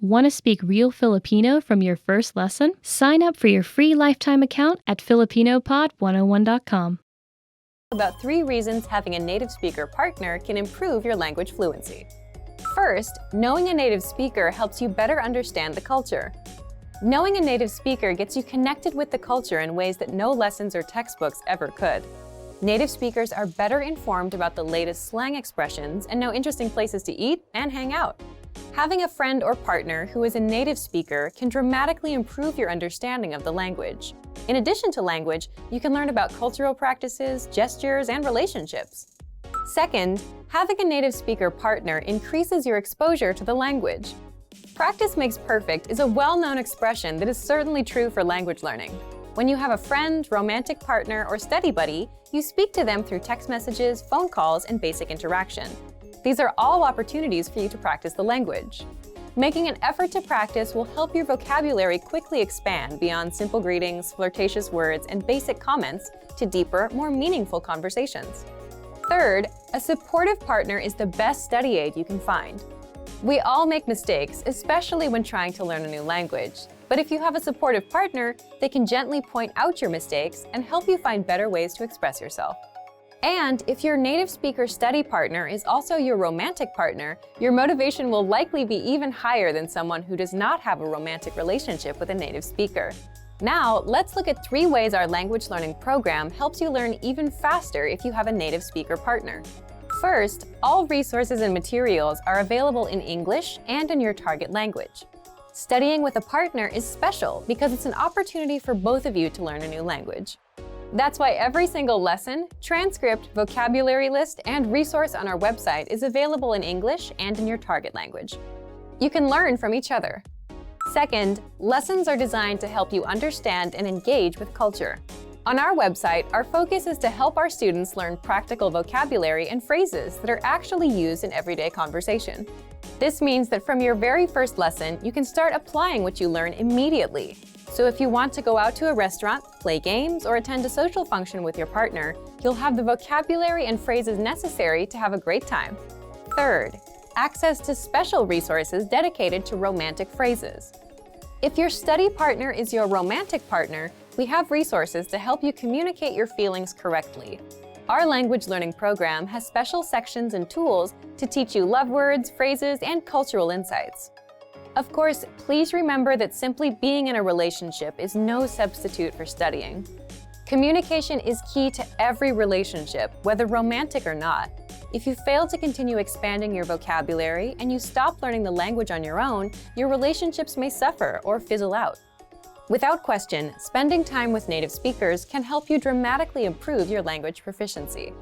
Want to speak real Filipino from your first lesson? Sign up for your free lifetime account at filipinopod101.com. About 3 reasons having a native speaker partner can improve your language fluency. First, knowing a native speaker helps you better understand the culture. Knowing a native speaker gets you connected with the culture in ways that no lessons or textbooks ever could. Native speakers are better informed about the latest slang expressions and know interesting places to eat and hang out. Having a friend or partner who is a native speaker can dramatically improve your understanding of the language. In addition to language, you can learn about cultural practices, gestures, and relationships. Second, having a native speaker partner increases your exposure to the language. Practice makes perfect is a well-known expression that is certainly true for language learning. When you have a friend, romantic partner, or study buddy, you speak to them through text messages, phone calls, and basic interaction. These are all opportunities for you to practice the language. Making an effort to practice will help your vocabulary quickly expand beyond simple greetings, flirtatious words, and basic comments to deeper, more meaningful conversations. Third, a supportive partner is the best study aid you can find. We all make mistakes, especially when trying to learn a new language. But if you have a supportive partner, they can gently point out your mistakes and help you find better ways to express yourself. And if your native speaker study partner is also your romantic partner, your motivation will likely be even higher than someone who does not have a romantic relationship with a native speaker. Now, let's look at 3 ways our language learning program helps you learn even faster if you have a native speaker partner. First, all resources and materials are available in English and in your target language. Studying with a partner is special because it's an opportunity for both of you to learn a new language. That's why every single lesson, transcript, vocabulary list, and resource on our website is available in English and in your target language. You can learn from each other. Second, lessons are designed to help you understand and engage with culture. On our website, our focus is to help our students learn practical vocabulary and phrases that are actually used in everyday conversation. This means that from your very first lesson, you can start applying what you learn immediately. So if you want to go out to a restaurant, play games, or attend a social function with your partner, you'll have the vocabulary and phrases necessary to have a great time. Third, access to special resources dedicated to romantic phrases. If your study partner is your romantic partner, we have resources to help you communicate your feelings correctly. Our language learning program has special sections and tools to teach you love words, phrases, and cultural insights. Of course, please remember that simply being in a relationship is no substitute for studying. Communication is key to every relationship, whether romantic or not. If you fail to continue expanding your vocabulary and you stop learning the language on your own, your relationships may suffer or fizzle out. Without question, spending time with native speakers can help you dramatically improve your language proficiency.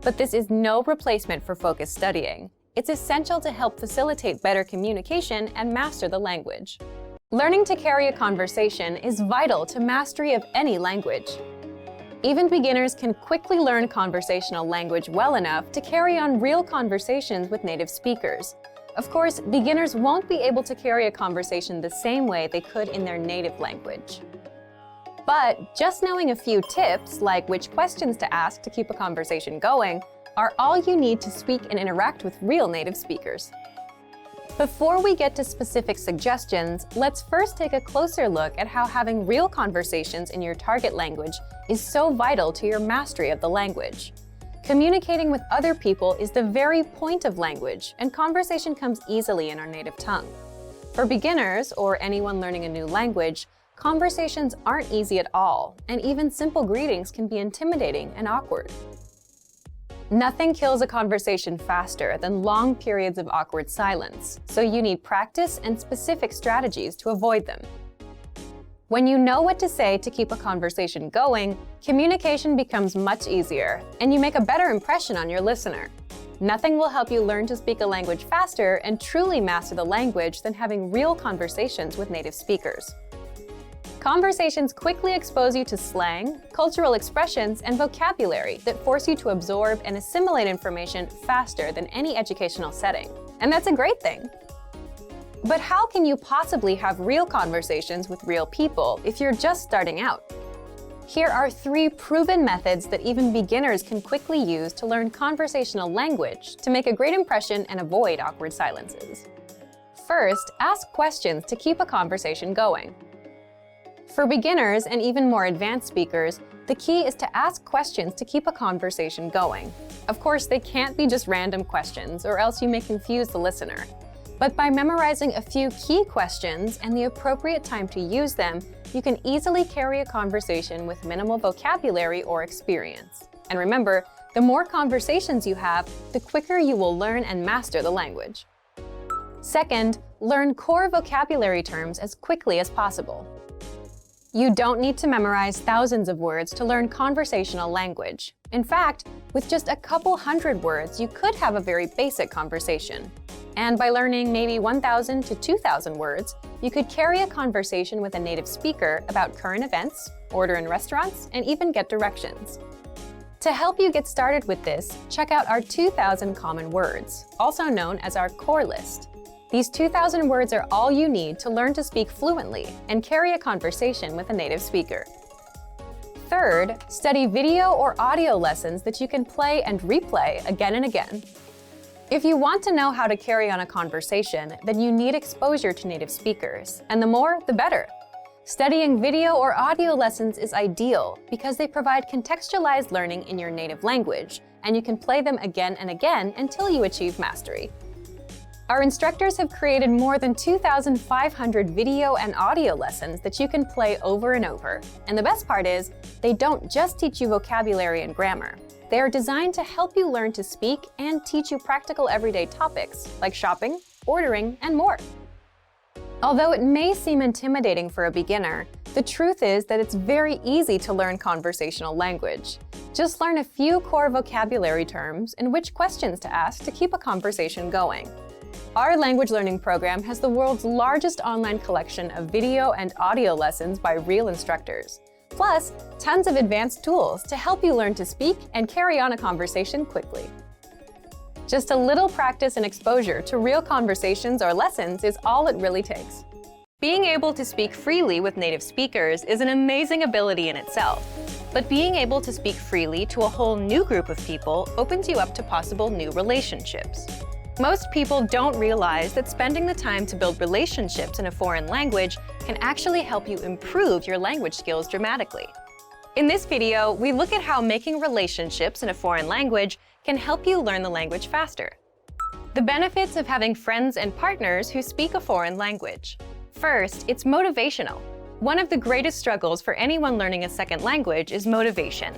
But this is no replacement for focused studying. It's essential to help facilitate better communication and master the language. Learning to carry a conversation is vital to mastery of any language. Even beginners can quickly learn conversational language well enough to carry on real conversations with native speakers. Of course, beginners won't be able to carry a conversation the same way they could in their native language. But just knowing a few tips, like which questions to ask to keep a conversation going, are all you need to speak and interact with real native speakers. Before we get to specific suggestions, let's first take a closer look at how having real conversations in your target language is so vital to your mastery of the language. Communicating with other people is the very point of language, and conversation comes easily in our native tongue. For beginners, or anyone learning a new language, conversations aren't easy at all, and even simple greetings can be intimidating and awkward. Nothing kills a conversation faster than long periods of awkward silence, so you need practice and specific strategies to avoid them. When you know what to say to keep a conversation going, communication becomes much easier, and you make a better impression on your listener. Nothing will help you learn to speak a language faster and truly master the language than having real conversations with native speakers. Conversations quickly expose you to slang, cultural expressions, and vocabulary that force you to absorb and assimilate information faster than any educational setting. And that's a great thing. But how can you possibly have real conversations with real people if you're just starting out? Here are 3 proven methods that even beginners can quickly use to learn conversational language to make a great impression and avoid awkward silences. First, ask questions to keep a conversation going. For beginners and even more advanced speakers, the key is to ask questions to keep a conversation going. Of course, they can't be just random questions, or else you may confuse the listener. But by memorizing a few key questions and the appropriate time to use them, you can easily carry a conversation with minimal vocabulary or experience. And remember, the more conversations you have, the quicker you will learn and master the language. Second, learn core vocabulary terms as quickly as possible. You don't need to memorize thousands of words to learn conversational language. In fact, with just a couple hundred words, you could have a very basic conversation. And by learning maybe 1,000 to 2,000 words, you could carry a conversation with a native speaker about current events, order in restaurants, and even get directions. To help you get started with this, check out our 2,000 common words, also known as our core list. These 2,000 words are all you need to learn to speak fluently and carry a conversation with a native speaker. Third, study video or audio lessons that you can play and replay again and again. If you want to know how to carry on a conversation, then you need exposure to native speakers, and the more, the better. Studying video or audio lessons is ideal because they provide contextualized learning in your native language, and you can play them again and again until you achieve mastery. Our instructors have created more than 2,500 video and audio lessons that you can play over and over. And the best part is, they don't just teach you vocabulary and grammar. They are designed to help you learn to speak and teach you practical everyday topics like shopping, ordering, and more. Although it may seem intimidating for a beginner, the truth is that it's very easy to learn conversational language. Just learn a few core vocabulary terms and which questions to ask to keep a conversation going. Our language learning program has the world's largest online collection of video and audio lessons by real instructors, plus tons of advanced tools to help you learn to speak and carry on a conversation quickly. Just a little practice and exposure to real conversations or lessons is all it really takes. Being able to speak freely with native speakers is an amazing ability in itself, but being able to speak freely to a whole new group of people opens you up to possible new relationships. Most people don't realize that spending the time to build relationships in a foreign language can actually help you improve your language skills dramatically. In this video, we look at how making relationships in a foreign language can help you learn the language faster. The benefits of having friends and partners who speak a foreign language. First, it's motivational. One of the greatest struggles for anyone learning a second language is motivation.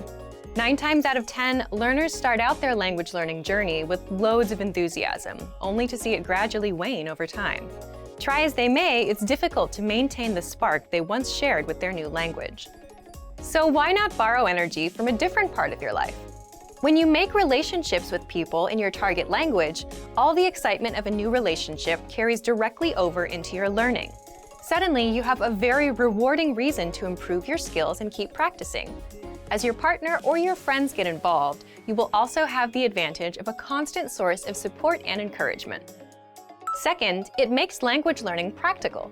9 times out of 10, learners start out their language learning journey with loads of enthusiasm, only to see it gradually wane over time. Try as they may, it's difficult to maintain the spark they once shared with their new language. So why not borrow energy from a different part of your life? When you make relationships with people in your target language, all the excitement of a new relationship carries directly over into your learning. Suddenly, you have a very rewarding reason to improve your skills and keep practicing. As your partner or your friends get involved, you will also have the advantage of a constant source of support and encouragement. Second, it makes language learning practical.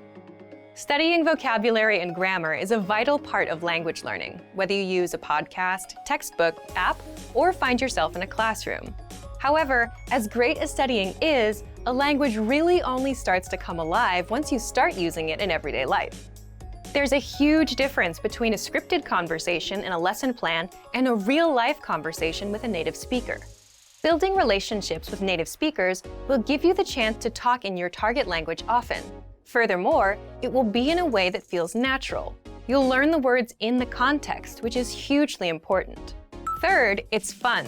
Studying vocabulary and grammar is a vital part of language learning, whether you use a podcast, textbook, app, or find yourself in a classroom. However, as great as studying is, a language really only starts to come alive once you start using it in everyday life. There's a huge difference between a scripted conversation in a lesson plan and a real-life conversation with a native speaker. Building relationships with native speakers will give you the chance to talk in your target language often. Furthermore, it will be in a way that feels natural. You'll learn the words in the context, which is hugely important. Third, it's fun.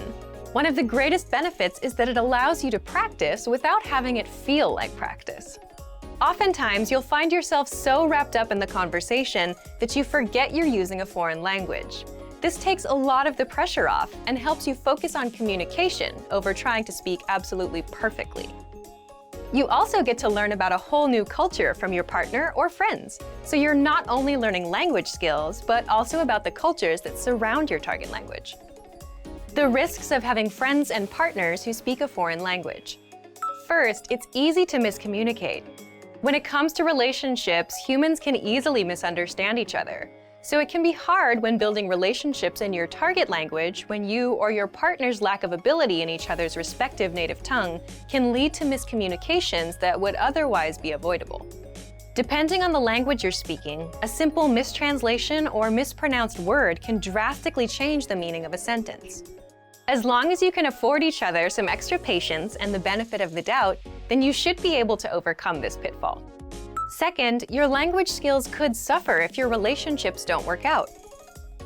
One of the greatest benefits is that it allows you to practice without having it feel like practice. Oftentimes, you'll find yourself so wrapped up in the conversation that you forget you're using a foreign language. This takes a lot of the pressure off and helps you focus on communication over trying to speak absolutely perfectly. You also get to learn about a whole new culture from your partner or friends, so you're not only learning language skills, but also about the cultures that surround your target language. The risks of having friends and partners who speak a foreign language. First, it's easy to miscommunicate. When it comes to relationships, humans can easily misunderstand each other. So it can be hard when building relationships in your target language when you or your partner's lack of ability in each other's respective native tongue can lead to miscommunications that would otherwise be avoidable. Depending on the language you're speaking, a simple mistranslation or mispronounced word can drastically change the meaning of a sentence. As long as you can afford each other some extra patience and the benefit of the doubt, then you should be able to overcome this pitfall. Second, your language skills could suffer if your relationships don't work out.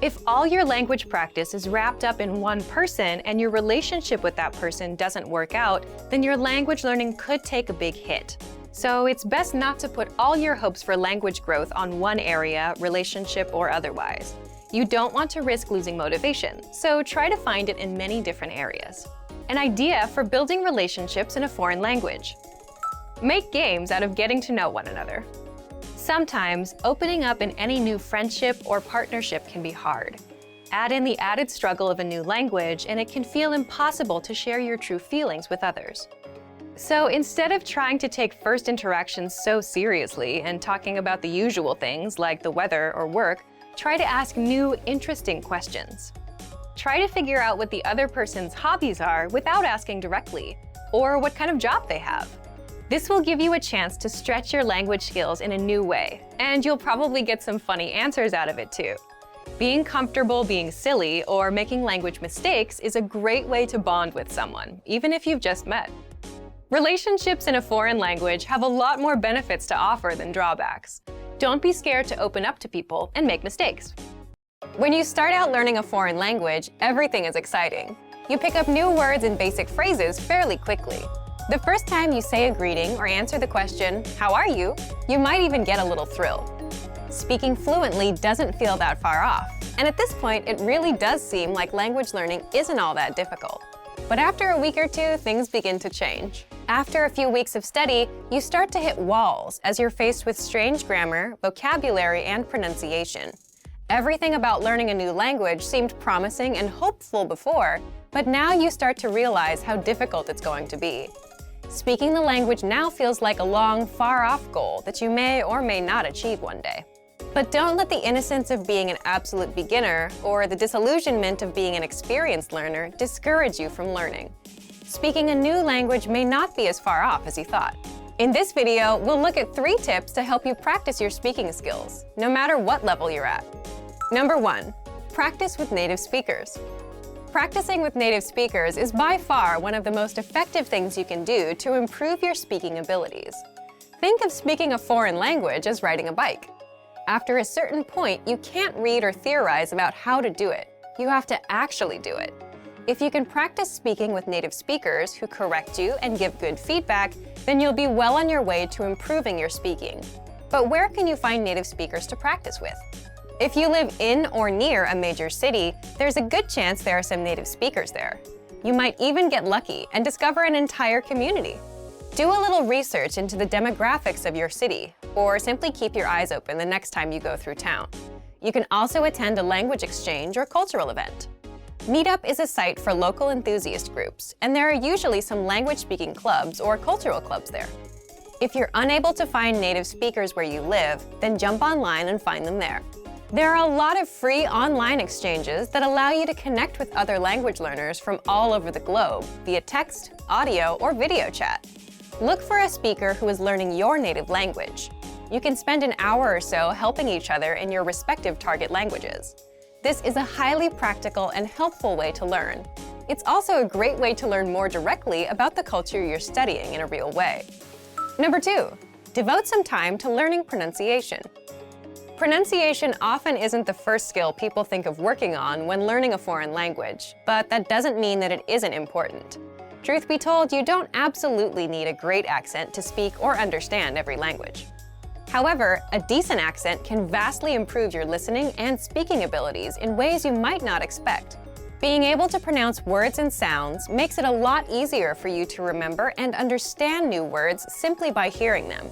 If all your language practice is wrapped up in one person and your relationship with that person doesn't work out, then your language learning could take a big hit. So it's best not to put all your hopes for language growth on one area, relationship or otherwise. You don't want to risk losing motivation, so try to find it in many different areas. An idea for building relationships in a foreign language. Make games out of getting to know one another. Sometimes, opening up in any new friendship or partnership can be hard. Add in the added struggle of a new language, and it can feel impossible to share your true feelings with others. So instead of trying to take first interactions so seriously and talking about the usual things like the weather or work, try to ask new, interesting questions. Try to figure out what the other person's hobbies are without asking directly, or what kind of job they have. This will give you a chance to stretch your language skills in a new way, and you'll probably get some funny answers out of it too. Being comfortable being silly or making language mistakes is a great way to bond with someone, even if you've just met. Relationships in a foreign language have a lot more benefits to offer than drawbacks. Don't be scared to open up to people and make mistakes. When you start out learning a foreign language, everything is exciting. You pick up new words and basic phrases fairly quickly. The first time you say a greeting or answer the question, "How are you?" you might even get a little thrill. Speaking fluently doesn't feel that far off, and at this point, it really does seem like language learning isn't all that difficult. But after a week or two, things begin to change. After a few weeks of study, you start to hit walls as you're faced with strange grammar, vocabulary, and pronunciation. Everything about learning a new language seemed promising and hopeful before, but now you start to realize how difficult it's going to be. Speaking the language now feels like a long, far-off goal that you may or may not achieve one day. But don't let the innocence of being an absolute beginner or the disillusionment of being an experienced learner discourage you from learning. Speaking a new language may not be as far off as you thought. In this video, we'll look at 3 tips to help you practice your speaking skills, no matter what level you're at. Number 1, practice with native speakers. Practicing with native speakers is by far one of the most effective things you can do to improve your speaking abilities. Think of speaking a foreign language as riding a bike. After a certain point, you can't read or theorize about how to do it. You have to actually do it. If you can practice speaking with native speakers who correct you and give good feedback, then you'll be well on your way to improving your speaking. But where can you find native speakers to practice with? If you live in or near a major city, there's a good chance there are some native speakers there. You might even get lucky and discover an entire community. Do a little research into the demographics of your city, or simply keep your eyes open the next time you go through town. You can also attend a language exchange or cultural event. Meetup is a site for local enthusiast groups, and there are usually some language-speaking clubs or cultural clubs there. If you're unable to find native speakers where you live, then jump online and find them there. There are a lot of free online exchanges that allow you to connect with other language learners from all over the globe via text, audio, or video chat. Look for a speaker who is learning your native language. You can spend an hour or so helping each other in your respective target languages. This is a highly practical and helpful way to learn. It's also a great way to learn more directly about the culture you're studying in a real way. Number 2, devote some time to learning pronunciation. Pronunciation often isn't the first skill people think of working on when learning a foreign language, but that doesn't mean that it isn't important. Truth be told, you don't absolutely need a great accent to speak or understand every language. However, a decent accent can vastly improve your listening and speaking abilities in ways you might not expect. Being able to pronounce words and sounds makes it a lot easier for you to remember and understand new words simply by hearing them.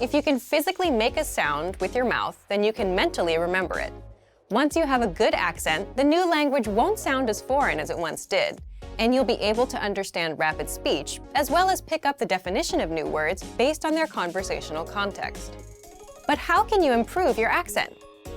If you can physically make a sound with your mouth, then you can mentally remember it. Once you have a good accent, the new language won't sound as foreign as it once did, and you'll be able to understand rapid speech, as well as pick up the definition of new words based on their conversational context. But how can you improve your accent?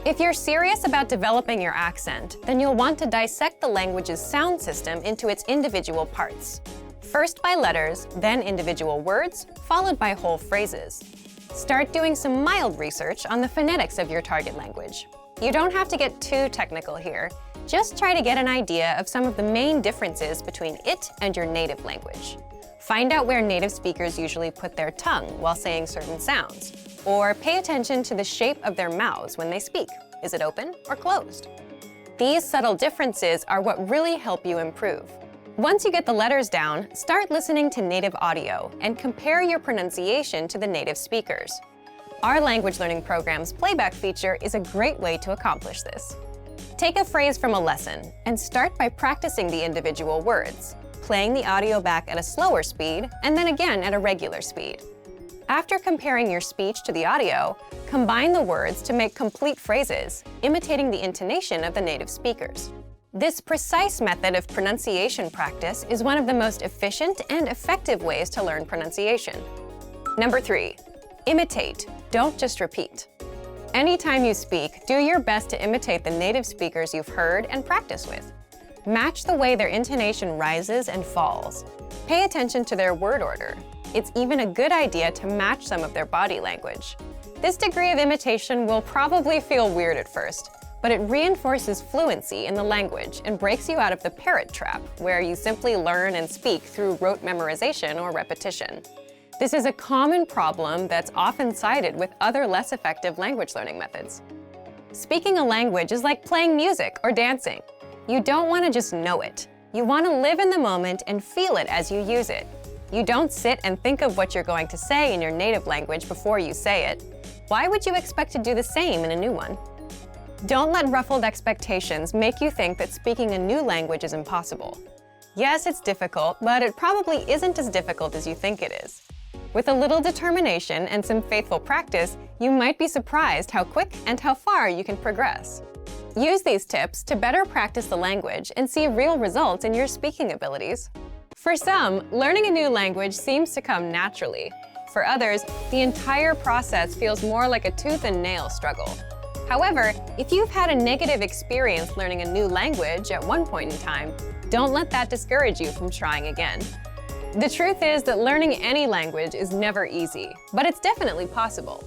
If you're serious about developing your accent, then you'll want to dissect the language's sound system into its individual parts. First by letters, then individual words, followed by whole phrases. Start doing some mild research on the phonetics of your target language. You don't have to get too technical here. Just try to get an idea of some of the main differences between it and your native language. Find out where native speakers usually put their tongue while saying certain sounds, or pay attention to the shape of their mouths when they speak. Is it open or closed? These subtle differences are what really help you improve. Once you get the letters down, start listening to native audio and compare your pronunciation to the native speakers. Our language learning program's playback feature is a great way to accomplish this. Take a phrase from a lesson and start by practicing the individual words, playing the audio back at a slower speed and then again at a regular speed. After comparing your speech to the audio, combine the words to make complete phrases, imitating the intonation of the native speakers. This precise method of pronunciation practice is one of the most efficient and effective ways to learn pronunciation. Number 3, imitate, don't just repeat. Anytime you speak, do your best to imitate the native speakers you've heard and practice with. Match the way their intonation rises and falls. Pay attention to their word order. It's even a good idea to match some of their body language. This degree of imitation will probably feel weird at first, but it reinforces fluency in the language and breaks you out of the parrot trap, where you simply learn and speak through rote memorization or repetition. This is a common problem that's often cited with other less effective language learning methods. Speaking a language is like playing music or dancing. You don't want to just know it. You want to live in the moment and feel it as you use it. You don't sit and think of what you're going to say in your native language before you say it. Why would you expect to do the same in a new one? Don't let ruffled expectations make you think that speaking a new language is impossible. Yes, it's difficult, but it probably isn't as difficult as you think it is. With a little determination and some faithful practice, you might be surprised how quick and how far you can progress. Use these tips to better practice the language and see real results in your speaking abilities. For some, learning a new language seems to come naturally. For others, the entire process feels more like a tooth and nail struggle. However, if you've had a negative experience learning a new language at one point in time, don't let that discourage you from trying again. The truth is that learning any language is never easy, but it's definitely possible.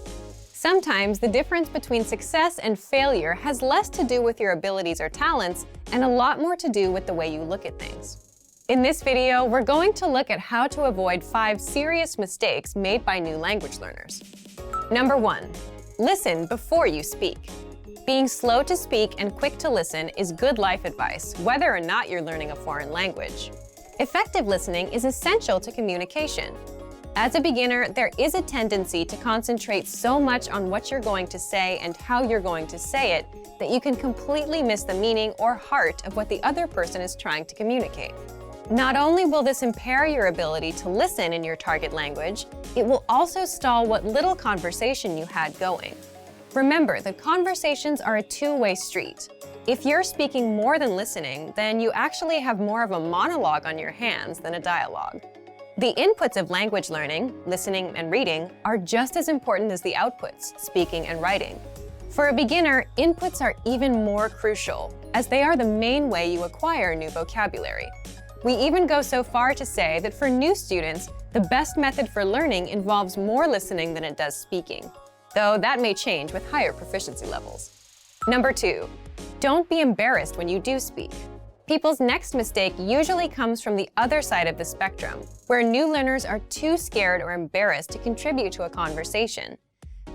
Sometimes the difference between success and failure has less to do with your abilities or talents and a lot more to do with the way you look at things. In this video, we're going to look at how to avoid 5 serious mistakes made by new language learners. Number 1. Listen before you speak. Being slow to speak and quick to listen is good life advice, whether or not you're learning a foreign language. Effective listening is essential to communication. As a beginner, there is a tendency to concentrate so much on what you're going to say and how you're going to say it that you can completely miss the meaning or heart of what the other person is trying to communicate. Not only will this impair your ability to listen in your target language, it will also stall what little conversation you had going. Remember that conversations are a two-way street. If you're speaking more than listening, then you actually have more of a monologue on your hands than a dialogue. The inputs of language learning, listening and reading, are just as important as the outputs, speaking and writing. For a beginner, inputs are even more crucial, as they are the main way you acquire new vocabulary. We even go so far to say that for new students, the best method for learning involves more listening than it does speaking, though that may change with higher proficiency levels. Number 2, don't be embarrassed when you do speak. People's next mistake usually comes from the other side of the spectrum, where new learners are too scared or embarrassed to contribute to a conversation.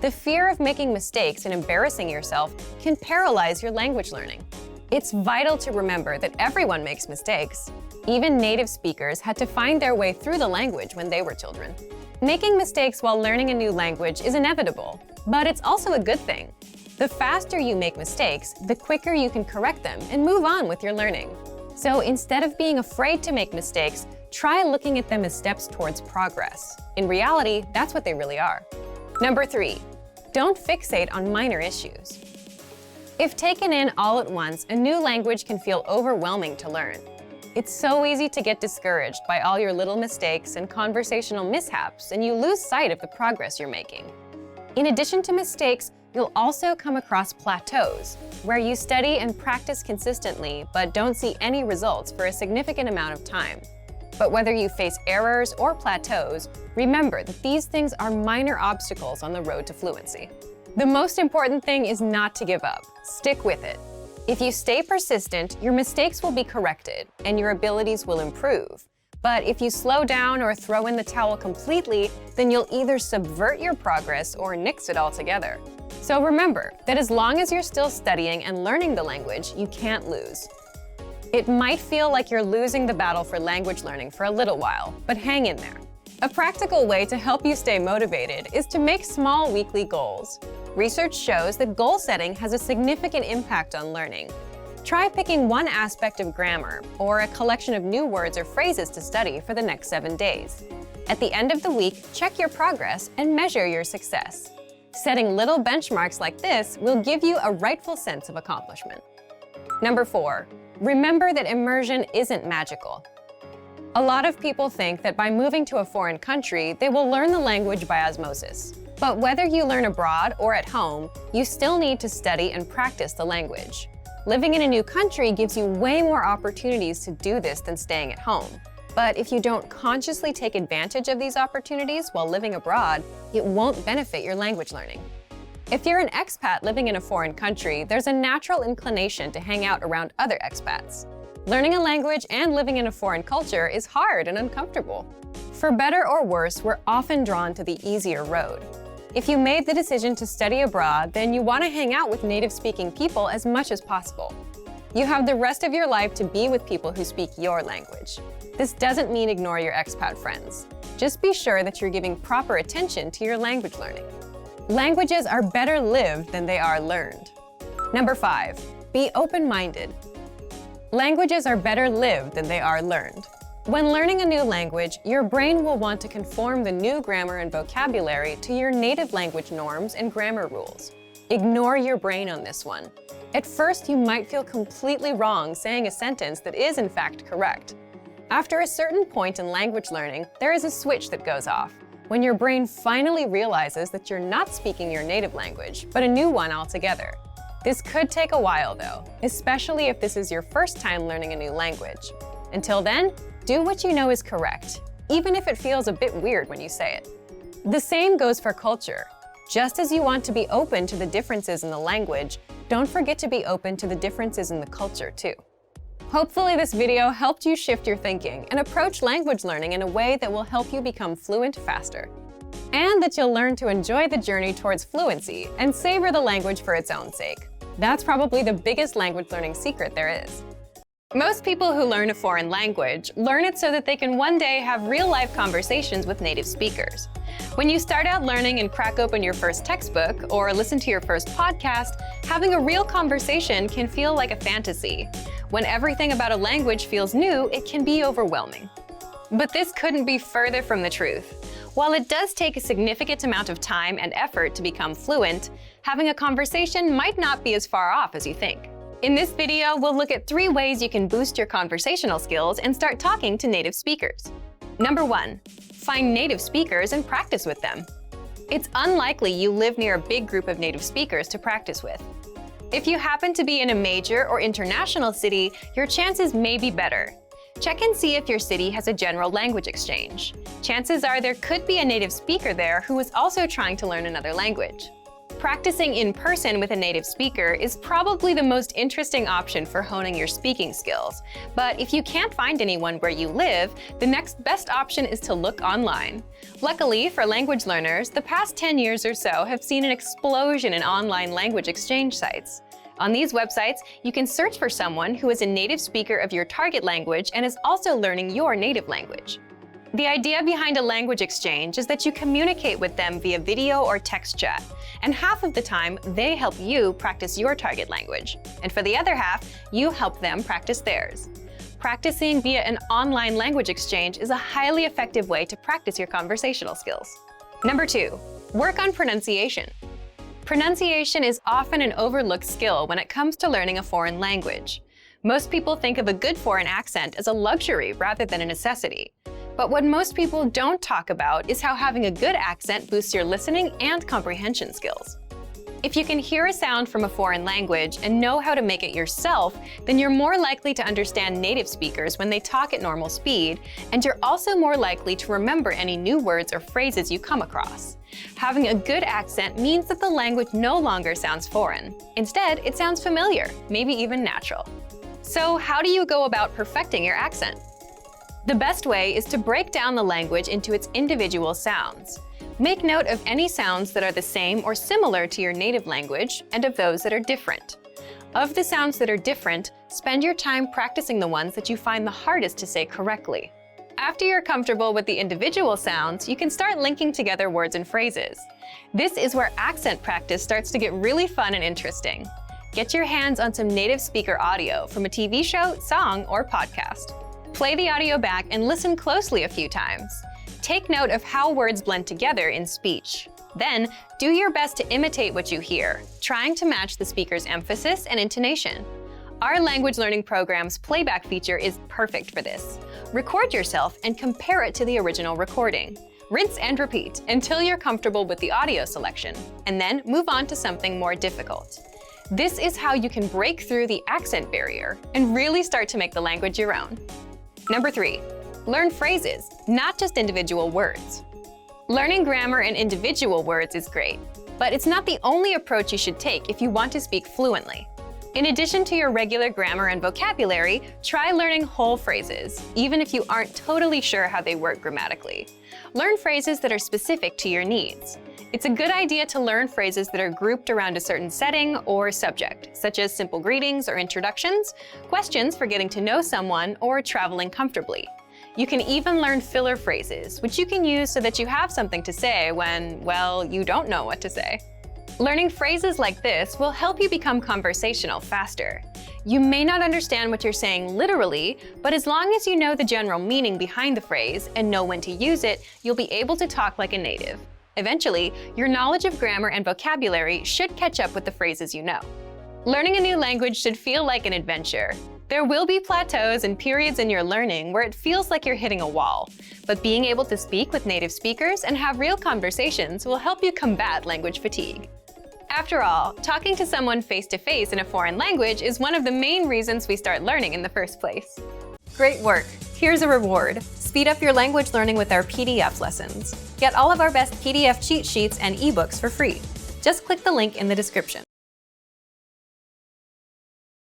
The fear of making mistakes and embarrassing yourself can paralyze your language learning. It's vital to remember that everyone makes mistakes. Even native speakers had to find their way through the language when they were children. Making mistakes while learning a new language is inevitable, but it's also a good thing. The faster you make mistakes, the quicker you can correct them and move on with your learning. So instead of being afraid to make mistakes, try looking at them as steps towards progress. In reality, that's what they really are. Number 3, don't fixate on minor issues. If taken in all at once, a new language can feel overwhelming to learn. It's so easy to get discouraged by all your little mistakes and conversational mishaps, and you lose sight of the progress you're making. In addition to mistakes, you'll also come across plateaus, where you study and practice consistently but don't see any results for a significant amount of time. But whether you face errors or plateaus, remember that these things are minor obstacles on the road to fluency. The most important thing is not to give up. Stick with it. If you stay persistent, your mistakes will be corrected and your abilities will improve. But if you slow down or throw in the towel completely, then you'll either subvert your progress or nix it altogether. So remember that as long as you're still studying and learning the language, you can't lose. It might feel like you're losing the battle for language learning for a little while, but hang in there. A practical way to help you stay motivated is to make small weekly goals. Research shows that goal setting has a significant impact on learning. Try picking one aspect of grammar or a collection of new words or phrases to study for the next 7 days. At the end of the week, check your progress and measure your success. Setting little benchmarks like this will give you a rightful sense of accomplishment. Number 4, remember that immersion isn't magical. A lot of people think that by moving to a foreign country, they will learn the language by osmosis. But whether you learn abroad or at home, you still need to study and practice the language. Living in a new country gives you way more opportunities to do this than staying at home. But if you don't consciously take advantage of these opportunities while living abroad, it won't benefit your language learning. If you're an expat living in a foreign country, there's a natural inclination to hang out around other expats. Learning a language and living in a foreign culture is hard and uncomfortable. For better or worse, we're often drawn to the easier road. If you made the decision to study abroad, then you want to hang out with native-speaking people as much as possible. You have the rest of your life to be with people who speak your language. This doesn't mean ignore your expat friends. Just be sure that you're giving proper attention to your language learning. Languages are better lived than they are learned. Number 5, be open-minded. Languages are better lived than they are learned. When learning a new language, your brain will want to conform the new grammar and vocabulary to your native language norms and grammar rules. Ignore your brain on this one. At first, you might feel completely wrong saying a sentence that is in fact correct. After a certain point in language learning, there is a switch that goes off, when your brain finally realizes that you're not speaking your native language, but a new one altogether. This could take a while though, especially if this is your first time learning a new language. Until then, do what you know is correct, even if it feels a bit weird when you say it. The same goes for culture. Just as you want to be open to the differences in the language, don't forget to be open to the differences in the culture too. Hopefully this video helped you shift your thinking and approach language learning in a way that will help you become fluent faster. And that you'll learn to enjoy the journey towards fluency and savor the language for its own sake. That's probably the biggest language learning secret there is. Most people who learn a foreign language learn it so that they can one day have real-life conversations with native speakers. When you start out learning and crack open your first textbook or listen to your first podcast, having a real conversation can feel like a fantasy. When everything about a language feels new, it can be overwhelming. But this couldn't be further from the truth. While it does take a significant amount of time and effort to become fluent, having a conversation might not be as far off as you think. In this video, we'll look at 3 ways you can boost your conversational skills and start talking to native speakers. Number 1, find native speakers and practice with them. It's unlikely you live near a big group of native speakers to practice with. If you happen to be in a major or international city, your chances may be better. Check and see if your city has a general language exchange. Chances are there could be a native speaker there who is also trying to learn another language. Practicing in person with a native speaker is probably the most interesting option for honing your speaking skills. But if you can't find anyone where you live, the next best option is to look online. Luckily for language learners, the past 10 years or so have seen an explosion in online language exchange sites. On these websites, you can search for someone who is a native speaker of your target language and is also learning your native language. The idea behind a language exchange is that you communicate with them via video or text chat, and half of the time, they help you practice your target language. And for the other half, you help them practice theirs. Practicing via an online language exchange is a highly effective way to practice your conversational skills. Number 2, work on pronunciation. Pronunciation is often an overlooked skill when it comes to learning a foreign language. Most people think of a good foreign accent as a luxury rather than a necessity. But what most people don't talk about is how having a good accent boosts your listening and comprehension skills. If you can hear a sound from a foreign language and know how to make it yourself, then you're more likely to understand native speakers when they talk at normal speed, and you're also more likely to remember any new words or phrases you come across. Having a good accent means that the language no longer sounds foreign. Instead, it sounds familiar, maybe even natural. So how do you go about perfecting your accent? The best way is to break down the language into its individual sounds. Make note of any sounds that are the same or similar to your native language and of those that are different. Of the sounds that are different, spend your time practicing the ones that you find the hardest to say correctly. After you're comfortable with the individual sounds, you can start linking together words and phrases. This is where accent practice starts to get really fun and interesting. Get your hands on some native speaker audio from a TV show, song, or podcast. Play the audio back and listen closely a few times. Take note of how words blend together in speech. Then, do your best to imitate what you hear, trying to match the speaker's emphasis and intonation. Our language learning program's playback feature is perfect for this. Record yourself and compare it to the original recording. Rinse and repeat until you're comfortable with the audio selection, and then move on to something more difficult. This is how you can break through the accent barrier and really start to make the language your own. Number 3. Learn phrases, not just individual words. Learning grammar and individual words is great, but it's not the only approach you should take if you want to speak fluently. In addition to your regular grammar and vocabulary, try learning whole phrases, even if you aren't totally sure how they work grammatically. Learn phrases that are specific to your needs. It's a good idea to learn phrases that are grouped around a certain setting or subject, such as simple greetings or introductions, questions for getting to know someone, or traveling comfortably. You can even learn filler phrases, which you can use so that you have something to say when, well, you don't know what to say. Learning phrases like this will help you become conversational faster. You may not understand what you're saying literally, but as long as you know the general meaning behind the phrase and know when to use it, you'll be able to talk like a native. Eventually, your knowledge of grammar and vocabulary should catch up with the phrases you know. Learning a new language should feel like an adventure. There will be plateaus and periods in your learning where it feels like you're hitting a wall, but being able to speak with native speakers and have real conversations will help you combat language fatigue. After all, talking to someone face-to-face in a foreign language is one of the main reasons we start learning in the first place. Great work! Here's a reward. Speed up your language learning with our PDF lessons. Get all of our best PDF cheat sheets and ebooks for free. Just click the link in the description.